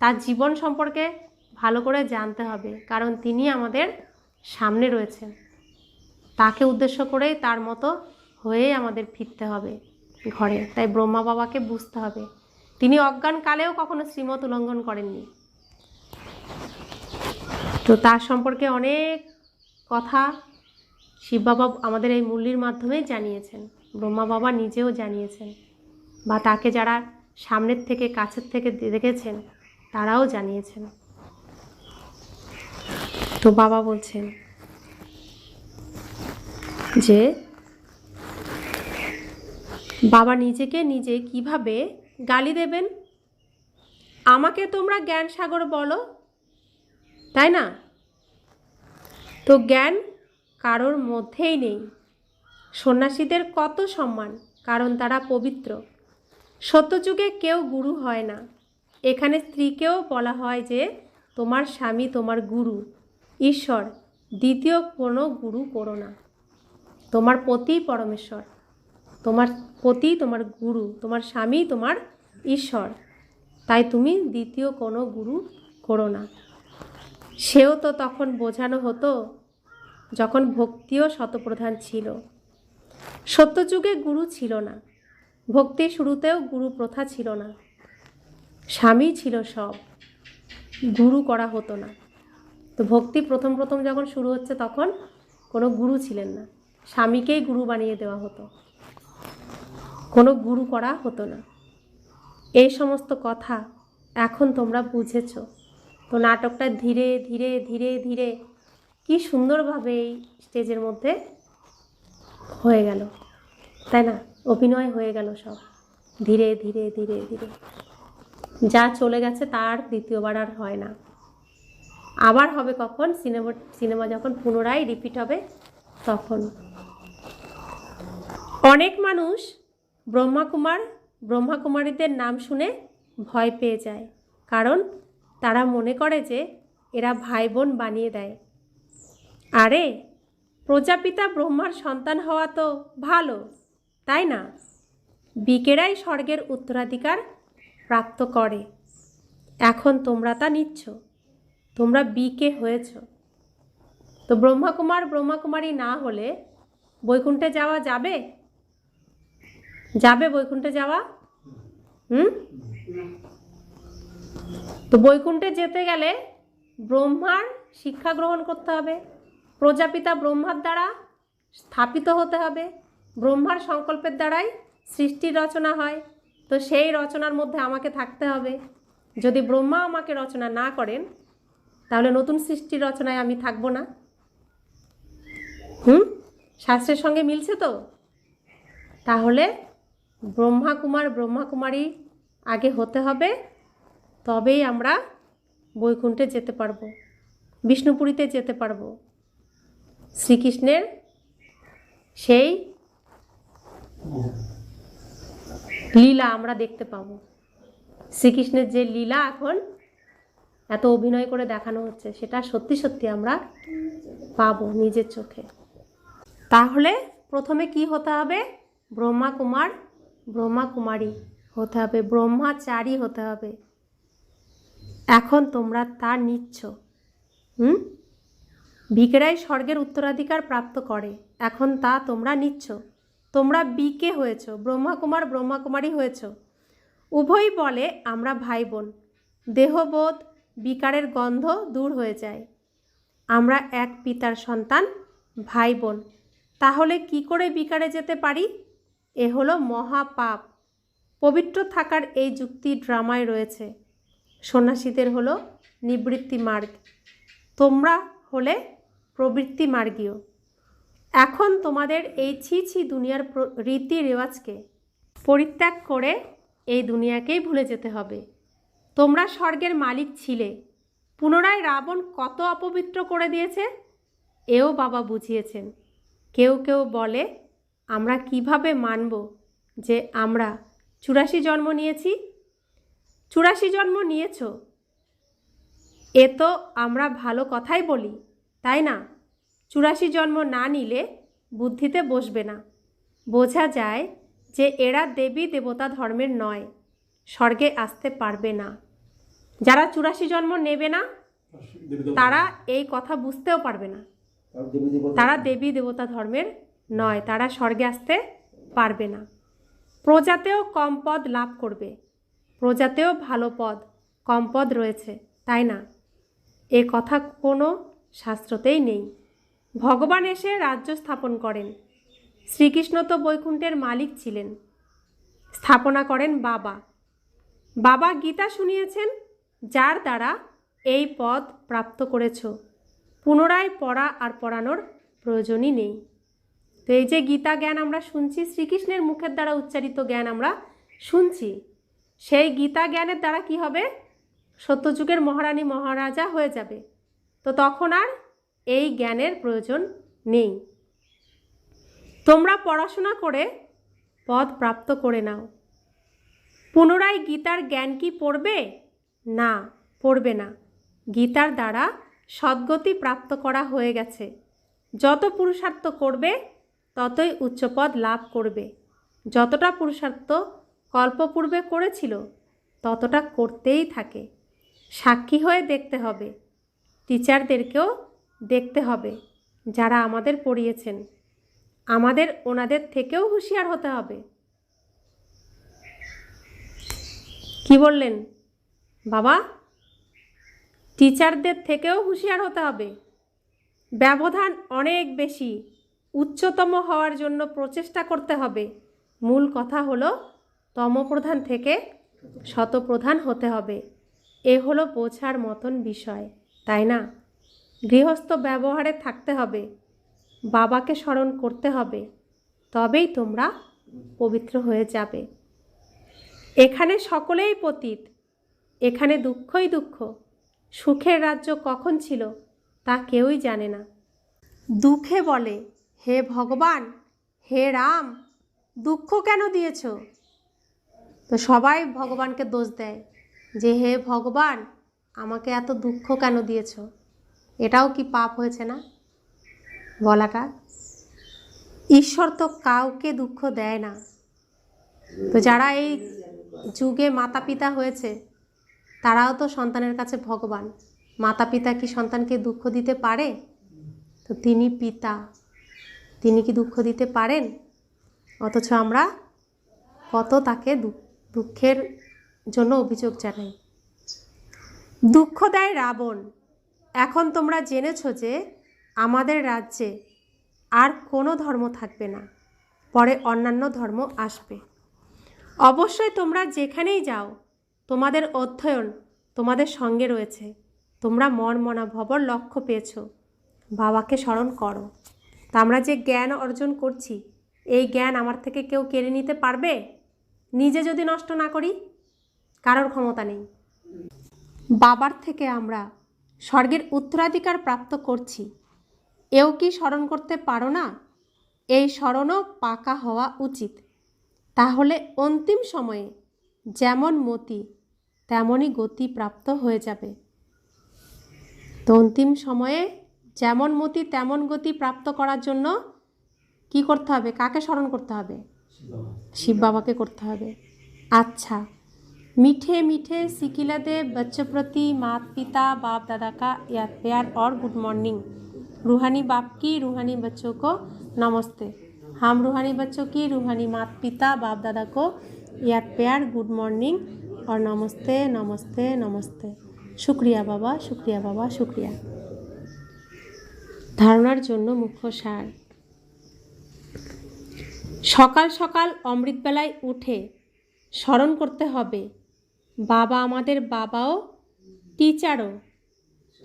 তার জীবন সম্পর্কে ভালো করে জানতে হবে, কারণ তিনি আমাদের সামনে রয়েছেন। তাকে উদ্দেশ্য করেই তার মতো হয়েই আমাদের ফিরতে হবে ঘরে। তাই ব্রহ্মা বাবাকে বুঝতে হবে, তিনি অজ্ঞানকালেও কখনো শ্রীমত উল্লঙ্ঘন করেননি। তো তার সম্পর্কে অনেক কথা শিব বাবা আমাদের এই মুরলির মাধ্যমেই জানিয়েছেন, ব্রহ্মা বাবা নিজেও জানিয়েছেন, বা তাকে যারা সামনের থেকে কাছের থেকে দেখেছেন তারাও জানিয়েছেন। তো বাবা বলছেন যে বাবা নিজেকে নিজে কিভাবে গালি দেবেন? আমাকে তোমরা জ্ঞান সাগর বলো, তাই না? তো জ্ঞান কারোর মধ্যেই নেই। সন্ন্যাসীদের কত সম্মান, কারণ তারা পবিত্র। সত্যযুগে কেউ গুরু হয় না। এখানে স্ত্রীকেও বলা হয় যে তোমার স্বামী তোমার গুরু, ঈশ্বর, দ্বিতীয় কোনো গুরু করো না। তোমার পতি পরমেশ্বর, তোমার পতি তোমার গুরু, তোমার স্বামী তোমার ঈশ্বর, তাই তুমি দ্বিতীয় কোনো গুরু করো না। সেও তো তখন বোঝানো হতো যখন ভক্তিও শতপ্রধান ছিল। সত্যযুগে গুরু ছিল না, ভক্তির শুরুতেও গুরু প্রথা ছিল না। স্বামী ছিল সব, গুরু করা হতো না। তো ভক্তি প্রথম যখন শুরু হচ্ছে তখন কোনো গুরু ছিলেন না, স্বামীকেই গুরু বানিয়ে দেওয়া হতো, কোনো গুরু করা হতো না। এই সমস্ত কথা এখন তোমরা বুঝেছ। তো নাটকটা ধীরে ধীরে ধীরে ধীরে কি সুন্দরভাবে এই স্টেজের মধ্যে হয়ে গেল, তাই না? অভিনয় হয়ে গেল সব ধীরে ধীরে ধীরে ধীরে। যা চলে গেছে তার দ্বিতীয়বার আর হয় না। আবার হবে কখন? সিনেমা যখন পুনরায় রিপিট হবে তখন। অনেক মানুষ ব্রহ্মাকুমারীদের নাম শুনে ভয় পেয়ে যায়, কারণ তারা মনে করে যে এরা ভাই বোন বানিয়ে দেয়। আরে প্রজাপিতা ব্রহ্মার সন্তান হওয়া তো ভালো, তাই না? বিকেরাই স্বর্গের উত্তরাধিকার প্রাপ্ত করে। এখন তোমরা তা নিচ্ছ, তোমরা বিকে হয়েছ। তো ব্রহ্মাকুমারী না হলে বৈকুণ্ঠে যাওয়া যাবে? বৈকুণ্ঠে যাওয়া? তো বৈকুণ্ঠে যেতে গেলে ব্রহ্মার শিক্ষা গ্রহণ করতে হবে, প্রজাপিতা ব্রহ্মার দ্বারা স্থাপিত হতে হবে, ব্রহ্মার সংকল্পের দ্বারাই সৃষ্টির রচনা হয়। তো সেই রচনার মধ্যে আমাকে থাকতে হবে। যদি ব্রহ্মা আমাকে রচনা না করেন তাহলে নতুন সৃষ্টির রচনায় আমি থাকবো না। শাস্ত্রের সঙ্গে মিলছে তো? তাহলে ব্রহ্মাকুমারী আগে হতে হবে, তবেই আমরা বৈকুণ্ঠে যেতে পারবো, বিষ্ণুপুরীতে যেতে পারবো, শ্রীকৃষ্ণের সেই লীলা আমরা দেখতে পাবো। শ্রীকৃষ্ণের যে লীলা এখন এত অভিনয় করে দেখানো হচ্ছে, সেটা সত্যি সত্যি আমরা পাবো নিজের চোখে। তাহলে প্রথমে কি হতে হবে? ব্রহ্মা কুমার ব্রহ্মা কুমারী হতে হবে, ব্রহ্মাচারী হতে হবে। এখন তোমরা তা নিচ্ছ। ভিকেরাই স্বর্গের উত্তরাধিকার প্রাপ্ত করে, এখন তা তোমরা নিচ্ছ। তোমরা বিকে হয়েছ, ব্রহ্মা কুমার ব্রহ্মা কুমারী হয়েছ। উভয়ই বলে আমরা ভাই বোন। দেহবোধ বিকারের গন্ধ দূর হয়ে যায়। আমরা এক পিতার সন্তান, ভাই বোন। তাহলে কি করে বিকারে যেতে পারি? এ হলো মহাপাপ। পবিত্র থাকার এই যুক্তি ড্রামায় রয়েছে। সন্ন্যাসীদের হলো নিবৃত্তি মার্গ, তোমরা হলে প্রবৃত্তি মার্গীয়। এখন তোমাদের এই ছি ছি দুনিয়ার রীতি রেওয়াজকে পরিত্যাগ করে এই দুনিয়াকেই ভুলে যেতে হবে। তোমরা স্বর্গের মালিক ছিলে, পুনরায় রাবণ কত অপবিত্র করে দিয়েছে এও বাবা বুঝিয়েছেন। কেউ কেউ বলে আমরা কিভাবে মানব যে আমরা 84 জন্ম নিয়েছি? 84 জন্ম নিয়েছ, এ তো আমরা ভালো কথাই বলি, তাই না? 84 জন্ম না নিলে বুদ্ধিতে বসবে না। বোঝা যায় যে এরা দেবী দেবতা ধর্মের নয়, স্বর্গে আসতে পারবে না। যারা 84 জন্ম নেবে না তারা এই কথা বুঝতেও পারবে না। তারা দেবী দেবতা ধর্মের নয়, তারা স্বর্গে আসতে পারবে না। প্রজাতেও কম পদ লাভ করবে, প্রজাতেও ভালো পদ কম পদ রয়েছে, তাই না? এ কথা কোনো শাস্ত্রতেই নেই। ভগবান এসে রাজ্য স্থাপন করেন। শ্রীকৃষ্ণ তো বৈকুণ্ঠের মালিক ছিলেন, স্থাপনা করেন বাবা। বাবা গীতা শুনিয়েছেন, যার দ্বারা এই পদ প্রাপ্ত করেছ। পুনরায় পড়া আর পড়ানোর প্রয়োজনই নেই। তো এই যে গীতা জ্ঞান আমরা শুনছি, শ্রীকৃষ্ণের মুখের দ্বারা উচ্চারিত জ্ঞান আমরা শুনছি, সেই গীতা জ্ঞানের দ্বারা কি হবে? সত্যযুগের মহারানী মহারাজা হয়ে যাবে। তো তখন আর এই জ্ঞানের প্রয়োজন নেই। তোমরা পড়াশোনা করে পদ প্রাপ্ত করে নাও। পুনরায় গীতার জ্ঞান কি পড়বে? না, পড়বে না। গীতার দ্বারা সদ্গতি প্রাপ্ত করা হয়ে গেছে। যত পুরুষার্থ করবে ততই উচ্চপদ লাভ করবে। যতটা পুরুষার্থ কল্পপূর্বে করেছিল ততটা করতেই থাকে। সাক্ষী হয়ে দেখতে হবে, টিচারদেরকেও দেখতে হবে যারা আমাদের পড়িয়েছেন। আমাদের ওনাদের থেকেও হুঁশিয়ার হতে হবে। কি বললেন বাবা? টিচারদের থেকেও হুঁশিয়ার হতে হবে। ব্যবধান অনেক বেশি, উচ্চতম হওয়ার জন্য প্রচেষ্টা করতে হবে। মূল কথা হলো তমপ্রধান থেকে শতপ্রধান হতে হবে। এ হলো বোঝার মতন বিষয়, তাই না? গৃহস্থ ব্যবহারে থাকতে হবে, বাবাকে স্মরণ করতে হবে, তবেই তোমরা পবিত্র হয়ে যাবে। এখানে সকলেই পতিত, এখানে দুঃখই দুঃখ। সুখের রাজ্য কখন ছিল তা কেউই জানে না। দুঃখে বলে হে ভগবান, হে রাম, দুঃখ কেন দিয়েছ? তো সবাই ভগবানকে দোষ দেয় যে হে ভগবান, আমাকে এত দুঃখ কেন দিয়েছ? এটাও কি পাপ হয়েছে না বলাটা? ঈশ্বর তো কাউকে দুঃখ দেয় না। তো যারা এই যুগে মাতা পিতা হয়েছে তারাও তো সন্তানের কাছে ভগবান। মাতা পিতা কি সন্তানকে দুঃখ দিতে পারে? তো তিনি পিতা, তিনি কি দুঃখ দিতে পারেন? অথচ আমরা কত তাকে দুঃখের জন্য অভিযোগ জানাই। দুঃখ দেয় রাবণ। এখন তোমরা জেনেছো যে আমাদের রাজ্যে আর কোনো ধর্ম থাকবে না, পরে অন্যান্য ধর্ম আসবে। অবশ্যই তোমরা যেখানেই যাও তোমাদের অধ্যয়ন তোমাদের সঙ্গে রয়েছে। তোমরা মনমনা ভবর লক্ষ্য পেয়েছো, বাবাকে স্মরণ করো। তা আমরা যে জ্ঞান অর্জন করছি, এই জ্ঞান আমার থেকে কেউ কেড়ে নিতে পারবে? নিজে যদি নষ্ট না করি, কারোর ক্ষমতা নেই। বাবার থেকে আমরা স্বর্গের উত্তরাধিকার প্রাপ্ত করছি, এও কি স্মরণ করতে পারো না? এই স্মরণও পাকা হওয়া উচিত। তাহলে অন্তিম সময়ে যেমন মতি তেমনই গতি প্রাপ্ত হয়ে যাবে। তো অন্তিম সময়ে যেমন মতি তেমন গতি প্রাপ্ত করার জন্য কি করতে হবে? কাকে স্মরণ করতে হবে? শিব বাবাকে করতে হবে। अच्छा, मीठे मीठे सिकिला दे बच्चों प्रति माता पिता बाप दादा का याद प्यार और गुड मॉर्निंग। रूहानी बाप की रूहानी बच्चों को नमस्ते। हम रूहानी बच्चों की रूहानी माता पिता बाप दादा को याद प्यार गुड मॉर्निंग और नमस्ते नमस्ते नमस्ते। शुक्रिया बाबा, शुक्रिया बाबा, शुक्रिया। धारणार जन्य मुख्य सार। सकाल सकाल अमृत बेलाय उठे স্মরণ করতে হবে বাবা আমাদের বাবাও টিচারও।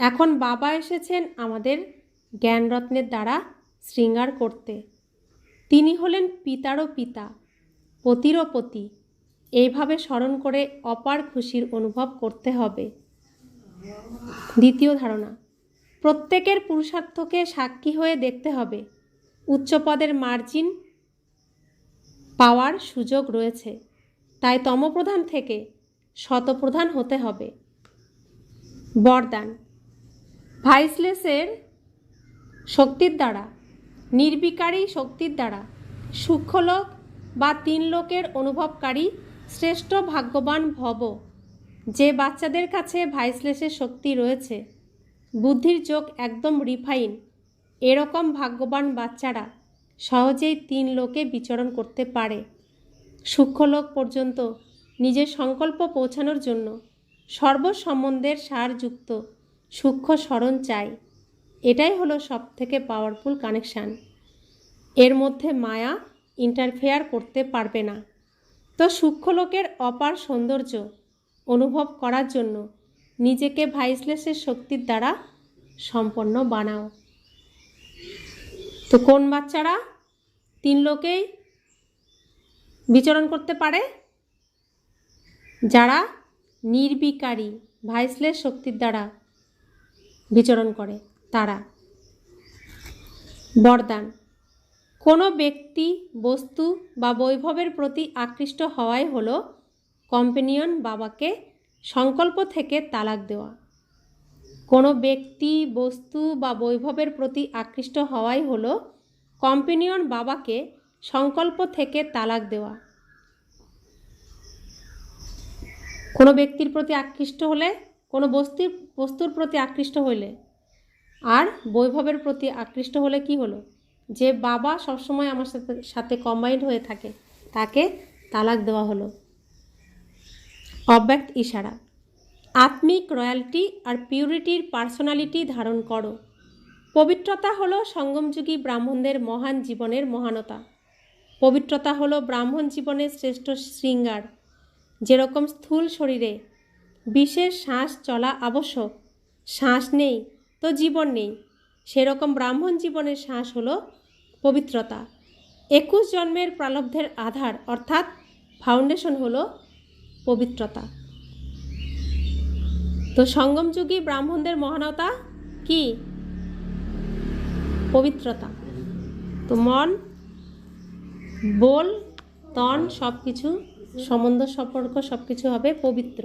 এখন বাবা এসেছেন আমাদের জ্ঞানরত্নের দ্বারা শৃঙ্গার করতে। তিনি হলেন পিতারও পিতা, পতিরও পতি। এইভাবে স্মরণ করে অপার খুশির অনুভব করতে হবে। দ্বিতীয় ধারণা, প্রত্যেকের পুরুষার্থকে সাক্ষী হয়ে দেখতে হবে। উচ্চ পদের মার্জিন পাওয়ার সুযোগ রয়েছে, তাই তমপ্রধান থেকে শতপ্রধান হতে হবে। বরদান, ভাইসলেসের শক্তির দ্বারা, নির্বিকারী শক্তির দ্বারা সূক্ষ্মলোক বা তিন লোকের অনুভবকারী শ্রেষ্ঠ ভাগ্যবান ভব। যে বাচ্চাদের কাছে ভাইসলেসের শক্তি রয়েছে, বুদ্ধির চোখ একদম রিফাইন, এরকম ভাগ্যবান বাচ্চারা সহজেই তিন লোকে বিচরণ করতে পারে। সূক্ষ্মলোক পর্যন্ত নিজের সংকল্প পৌঁছানোর জন্য সর্বসম্বন্ধের সারযুক্ত সূক্ষ্ম স্মরণ চাই। এটাই হলো সবথেকে পাওয়ারফুল কানেকশান। এর মধ্যে মায়া ইন্টারফেয়ার করতে পারবে না। তো সূক্ষ্মলোকের অপার সৌন্দর্য অনুভব করার জন্য নিজেকে ভাইসলেসের শক্তির দ্বারা সম্পন্ন বানাও। তো কোন বাচ্চারা তিন লোকেই বিচরণ করতে পারে? যারা নির্বিকারী ভাইসলেস শক্তির দ্বারা বিচরণ করে তারা। বরদান, কোনো ব্যক্তি বস্তু বা বৈভবের প্রতি আকৃষ্ট হওয়াই হলো কম্পেনিয়ন বাবাকে সংকল্প থেকে তালাক দেওয়া। কোনো ব্যক্তি বস্তু বা বৈভবের প্রতি আকৃষ্ট হওয়াই হলো কম্পেনিয়ন বাবাকে সংকল্প থেকে তালাক দেওয়া। কোনো ব্যক্তির প্রতি আকৃষ্ট হলে, কোনো বস্তুর প্রতি আকৃষ্ট হইলে আর বৈভবের প্রতি আকৃষ্ট হলে কি হলো? যে বাবা সবসময় আমার সাথে কম্বাইন্ড হয়ে থাকে তাকে তালাক দেওয়া হলো। অব্যক্ত ইশারা, আত্মিক রয়্যালটি আর পিউরিটির পার্সোনালিটি ধারণ করো। পবিত্রতা হলো সঙ্গমযুগী ব্রাহ্মণদের মহান জীবনের মহানতা। পবিত্রতা হলো ব্রাহ্মণ জীবনের শ্রেষ্ঠ শৃঙ্গার। যেরকম স্থূল শরীরে বিশেষ শ্বাস চলা আবশ্যক, শ্বাস নেই তো জীবন নেই, সেরকম ব্রাহ্মণ জীবনের শ্বাস হলো পবিত্রতা। 21 জন্মের প্রারব্ধের আধার অর্থাৎ ফাউন্ডেশন হলো পবিত্রতা। তো সঙ্গমযুগী ব্রাহ্মণদের মহানতা কি? পবিত্রতা। তো মন, বল, তন সব কিছু, সম্বন্ধ সম্পর্ক সব কিছু হবে পবিত্র।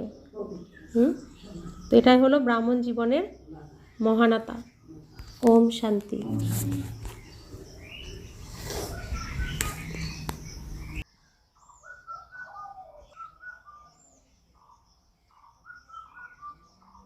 তো এটাই হলো ব্রাহ্মণ জীবনের মহানতা। ওম শান্তি।